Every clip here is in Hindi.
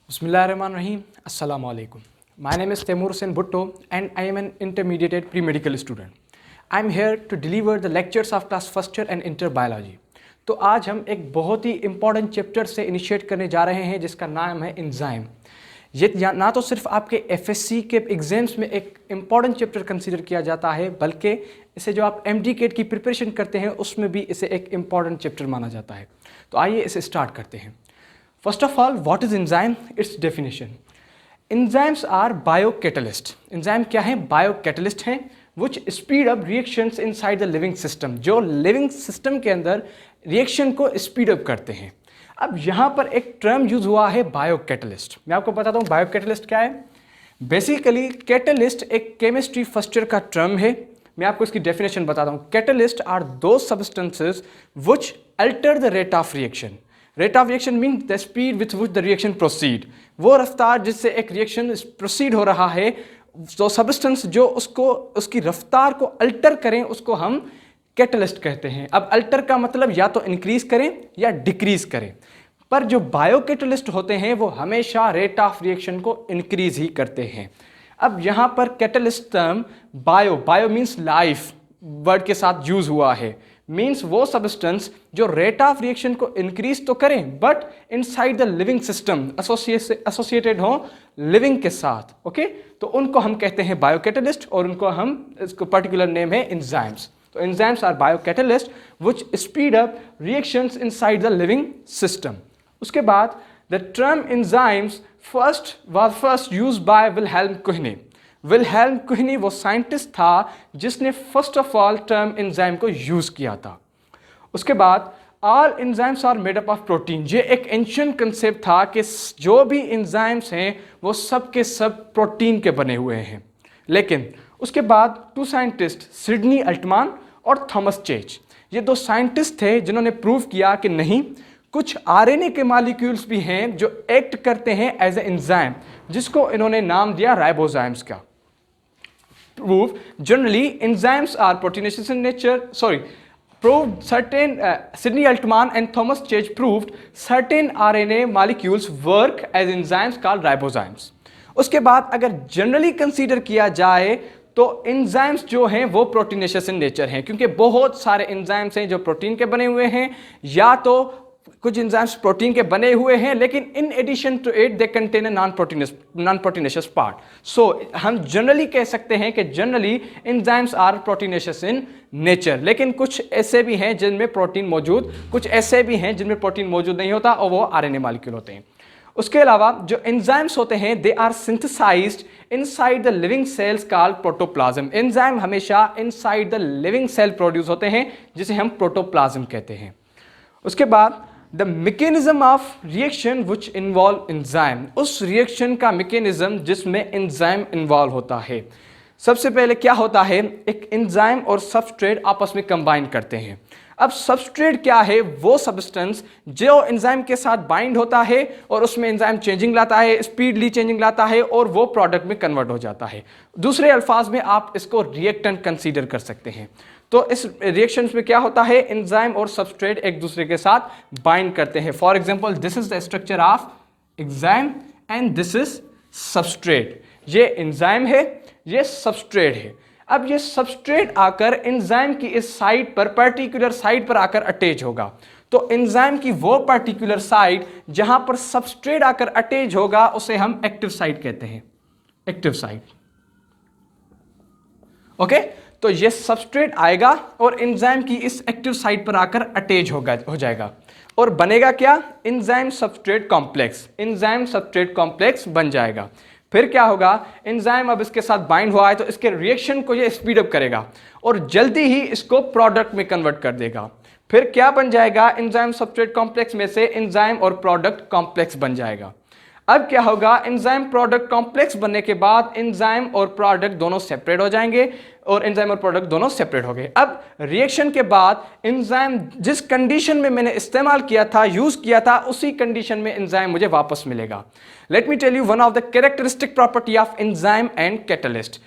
Bismillahirrahmanirrahim. Assalamu alaikum. My name is Temur Hussain Bhutto and I am an intermediate pre-medical student. I am here to deliver the lectures of class first year and inter biology. तो आज हम एक बहुत ही इम्पॉर्टेंट चैप्टर से इनिशिएट करने जा रहे हैं जिसका नाम है एंजाइम। ये ना तो सिर्फ आपके एफएससी के एग्जाम्स में एक इम्पॉर्टेंट चैप्टर कंसीडर किया जाता है, बल्कि इसे जो आप एमडीकेट की प्रिपरेशन करते हैं उसमें भी इसे एक इम्पॉर्टेंट चैप्टर माना जाता है। तो आइए इसे स्टार्ट करते हैं। First of all, what is enzyme? Its definition. Enzymes are biocatalyst. Enzyme क्या है? Biocatalyst हैं which speed up reactions inside the living system. जो living system के अंदर रिएक्शन को स्पीड अप करते हैं। अब यहाँ पर एक टर्म यूज हुआ है बायोकैटलिस्ट। मैं आपको बताता हूँ बायोकैटलिस्ट क्या है। बेसिकली कैटलिस्ट एक केमिस्ट्री फर्स्ट ईयर का टर्म है। मैं आपको इसकी डेफिनेशन बताता हूँ। कैटलिस्ट आर दो substances which alter the rate of reaction. Rate of reaction mean the speed with which the reaction proceed. वो रफ्तार जिससे एक रिएक्शन प्रोसीड हो रहा है, जो सब्सटेंस जो उसकी रफ्तार को अल्टर करें उसको हम कैटलिस्ट कहते हैं। अब अल्टर का मतलब या तो इंक्रीज करें या डिक्रीज करें, पर जो बायोकैटलिस्ट होते हैं वो हमेशा रेट ऑफ रिएक्शन को इंक्रीज ही करते हैं। अब यहाँ पर catalyst term bio means life word के साथ यूज हुआ है। मीन्स वो सब्सटेंस जो रेट ऑफ रिएक्शन को इंक्रीज तो करें but inside the living system associated हो लिविंग के साथ। ओके, तो उनको हम कहते हैं बायोकैटलिस्ट और उनको हम इसको पर्टिकुलर नेम है एंजाइम्स। तो enzymes are biocatalyst which speed up reactions inside the living system. उसके बाद the term enzymes first used by Wilhelm Kuhne. Wilhelm Kuhne वो साइंटिस्ट था जिसने first of all term enzyme को यूज किया था। उसके बाद all enzymes are made up of protein. ये एक एंशिएंट कंसेप्ट था कि जो भी एंजाइम्स हैं वो सब के सब प्रोटीन के बने हुए हैं। लेकिन उसके बाद टू साइंटिस्ट सिडनी अल्टमान और थॉमस चेच, ये दो साइंटिस्ट थे जिन्होंने प्रूव किया कि नहीं, कुछ आरएनए के मॉलिक्यूल्स भी हैं जो एक्ट करते हैं एज ए एंजाइम, जिसको इन्होंने नाम दिया राइबोजाइम्स का। Prove generally enzymes are proteinaceous in nature. Proved certain Sidney Altman and Thomas Church proved certain RNA molecules work as enzymes called ribozymes. उसके बाद अगर जनरली कंसीडर किया जाए तो एंजाइम्स जो हैं वो प्रोटीनेशियस इन नेचर हैं, क्योंकि बहुत सारे एंजाइम्स हैं जो प्रोटीन के बने हुए हैं, या तो कुछ एंजाइम्स प्रोटीन के बने हुए हैं लेकिन in addition to it they contain a non proteinaceous part. So हम जनरली कह सकते हैं कि generally enzymes are proteinaceous in nature, लेकिन कुछ ऐसे भी हैं जिनमें प्रोटीन मौजूद, कुछ ऐसे भी हैं जिनमें प्रोटीन मौजूद नहीं होता और वो आरएनए मॉलिक्यूल होते हैं। उसके अलावा जो एंजाइम्स होते हैं they are synthesized inside the living cells called protoplasm. Enzyme हमेशा inside the living cell produce होते हैं जिसे हम प्रोटोप्लाज्म कहते हैं। उसके बाद the mechanism of reaction which involve enzyme, उस रिएक्शन का मैकेनिज्म जिसमें एंजाइम इन्वॉल्व होता है। सबसे पहले क्या होता है, एक एंजाइम और सबस्ट्रेट आपस में कंबाइन करते हैं। अब सबस्ट्रेट क्या है, वो सब्सटेंस जो एंजाइम के साथ बाइंड होता है और उसमें एंजाइम चेंजिंग लाता है, स्पीडली चेंजिंग लाता है और वो प्रोडक्ट में कन्वर्ट हो जाता है। दूसरे अल्फाज में आप इसको रिएक्टेंट कंसीडर कर सकते हैं। तो इस रिएक्शंस में क्या होता है, एंजाइम और सबस्ट्रेट एक दूसरे के साथ बाइंड करते हैं। For example this is the structure of enzyme and this is substrate. ये एंजाइम है, ये सबस्ट्रेट है। अब ये सबस्ट्रेट आकर एंजाइम की इस साइड पर, पर्टिकुलर साइड पर आकर अटैच होगा। तो एंजाइम की वो पर्टिकुलर साइड जहां पर सबस्ट्रेट आकर अटैच होगा उसे हम एक्टिव साइट कहते हैं, एक्टिव साइट। ओके, तो ये सबस्ट्रेट आएगा और एंजाइम की इस एक्टिव साइट पर आकर अटैच हो जाएगा और बनेगा क्या, enzyme substrate complex. Enzyme substrate complex बन जाएगा। फिर क्या होगा, एंजाइम अब इसके साथ बाइंड हुआ है तो इसके रिएक्शन को ये स्पीड अप करेगा और जल्दी ही इसको प्रोडक्ट में कन्वर्ट कर देगा। फिर क्या बन जाएगा, एंजाइम सबस्ट्रेट कॉम्प्लेक्स में से एंजाइम और प्रोडक्ट कॉम्प्लेक्स बन जाएगा। अब क्या होगा, एंजाइम प्रोडक्ट कॉम्प्लेक्स बनने के बाद एंजाइम और प्रोडक्ट दोनों सेपरेट हो जाएंगे और एंजाइम और प्रोडक्ट दोनों सेपरेट हो गए। अब रिएक्शन के बाद एंजाइम जिस कंडीशन में मैंने इस्तेमाल किया था, यूज किया था, उसी कंडीशन में एंजाइम मुझे वापस मिलेगा। Let me tell you one of the characteristic property of enzyme and catalyst.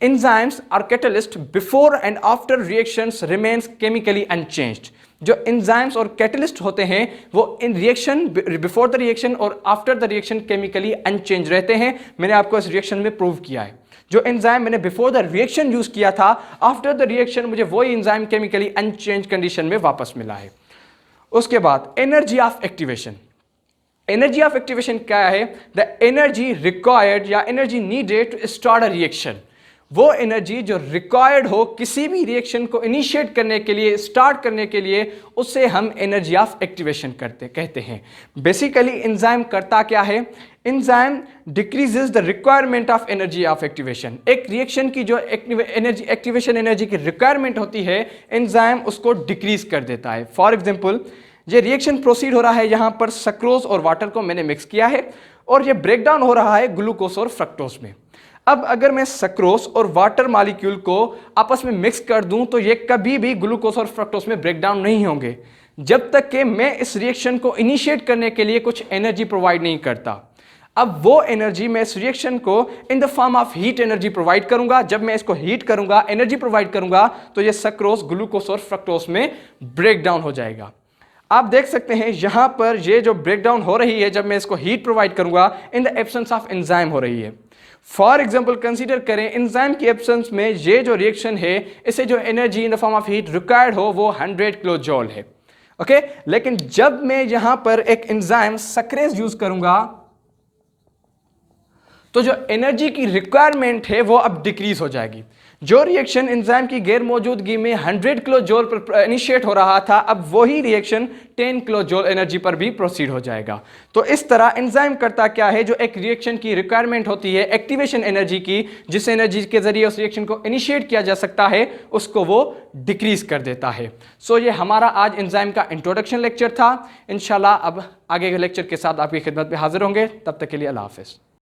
Enzymes are catalyst before and after reactions remains chemically unchanged. जो एंजाइम्स और कैटलिस्ट होते हैं वो इन रिएक्शन, बिफोर द रिएक्शन और after the reaction chemically unchanged रहते हैं। मैंने आपको इस रिएक्शन में प्रूव किया है। जो एंजाइम मैंने बिफोर द रिएक्शन यूज किया था, आफ्टर द रिएक्शन मुझे वही एंजाइम केमिकली अनचेंज कंडीशन में वापस मिला है। उसके बाद energy of activation. Energy of activation क्या है? द एनर्जी रिक्वायर्ड या energy needed to start a reaction. वो एनर्जी जो रिक्वायर्ड हो किसी भी रिएक्शन को इनिशिएट करने के लिए, स्टार्ट करने के लिए, उससे हम एनर्जी ऑफ एक्टिवेशन कहते हैं। बेसिकली एंजाइम करता क्या है? Enzyme decreases the requirement of energy of activation. एक रिएक्शन की जो एनर्जी, एक्टिवेशन एनर्जी की रिक्वायरमेंट होती है, एंजाइम उसको डिक्रीज कर देता है। फॉर एग्जाम्पल, ये रिएक्शन प्रोसीड हो रहा है, यहां पर सक्रोज और वाटर को मैंने मिक्स किया है और ये ब्रेक डाउन हो रहा है ग्लूकोज और फ्रक्टोज में। अब अगर मैं सक्रोज और वाटर मॉलिक्यूल को आपस में मिक्स कर दूं तो ये कभी भी ग्लूकोज और फ्रक्टोज में ब्रेक डाउन नहीं होंगे जब तक कि मैं इस रिएक्शन को इनिशिएट करने के लिए कुछ एनर्जी प्रोवाइड नहीं करता। अब वो एनर्जी मैं इस रिएक्शन को in the form of heat energy provide करूंगा। जब मैं इसको हीट करूंगा, एनर्जी प्रोवाइड करूंगा, तो ये सक्रोज, ग्लूकोज और फ्रक्टोज में ब्रेक डाउन हो जाएगा। आप देख सकते हैं यहां पर ये जो ब्रेकडाउन हो रही है, जब मैं इसको हीट प्रोवाइड करूंगा, in the absence of enzyme हो रही है। फॉर एग्जाम्पल कंसीडर करें एंजाइम की एब्सेंस में ये जो रिएक्शन है, इसे जो energy in the form of heat required हो वो 100 किलो जॉल है। ओके, लेकिन जब मैं यहां पर एक एंजाइम सक्रेज यूज करूंगा तो जो एनर्जी की रिक्वायरमेंट है वो अब डिक्रीज हो जाएगी। जो रिएक्शन एंजाइम की गैर मौजूदगी में 100 किलो जॉल पर इनिशिएट हो रहा था, अब वही रिएक्शन 10 किलो जॉल एनर्जी पर भी प्रोसीड हो जाएगा। तो इस तरह एंजाइम करता क्या है? जो एक रिएक्शन की रिक्वायरमेंट होती है एक्टिवेशन एनर्जी की, जिस एनर्जी के जरिए उस रिएक्शन को इनिशिएट किया जा सकता है, उसको वो डिक्रीज कर देता है। सो ये हमारा आज एंजाइम का इंट्रोडक्शन लेक्चर था। इंशाल्लाह अब आगे के लेक्चर के साथ आपकी खिदमत में हाजिर होंगे। तब तक के लिए अल्लाह हाफिज़।